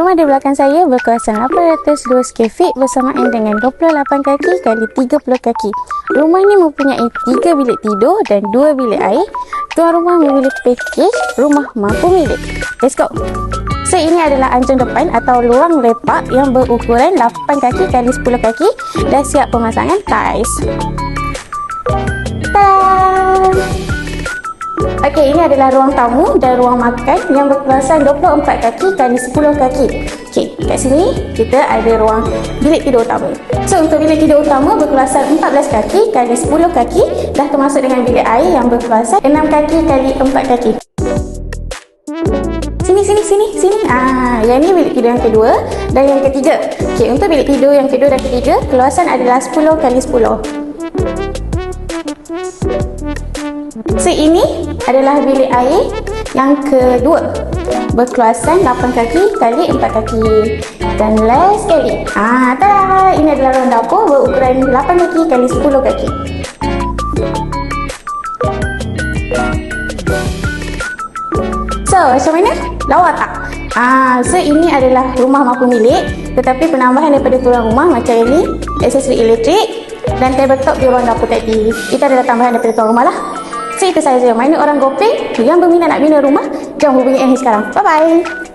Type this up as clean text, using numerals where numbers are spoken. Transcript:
Rumah di belakang saya berkuasaan 802 square feet bersamaan dengan 28 kaki kali 30 kaki. Rumah ni mempunyai 3 bilik tidur dan 2 bilik air. Tuan rumah memiliki pakej rumah mampu milik. Let's go! So, ini adalah anjung depan atau ruang lepak yang berukuran 8 kaki kali 10 kaki. Dah siap pemasangan tiles. Ta-da! Okey, ini adalah ruang tamu dan ruang makan yang berkuasaan 24 kaki kali 10 kaki. Okey, kat sini kita ada ruang bilik tidur utama. So, untuk bilik tidur utama berkuasaan 14 kaki kali 10 kaki, dah termasuk dengan bilik air yang berkuasaan 6 kaki kali 4 kaki. Sini. Yang ni bilik tidur yang kedua dan yang ketiga. Okey, untuk bilik tidur yang kedua dan ketiga, keluasan adalah 10 kali 10. So, ini adalah bilik air yang kedua berkeluasan 8 kaki kali 4 kaki. Dan last sekali, tada! Ini adalah ruang dapur berukuran 8 kaki kali 10 kaki. So, macam mana? Lawa tak? So ini adalah rumah mampu milik, tetapi penambahan daripada tulang rumah macam ini, aksesori elektrik dan tabletop di ruang dapur tadi. Itu adalah tambahan daripada tuan rumah lah. So, itu sahaja. Mana orang Gopeng yang berminat nak bina rumah, jom hubungi Amy sekarang. Bye-bye.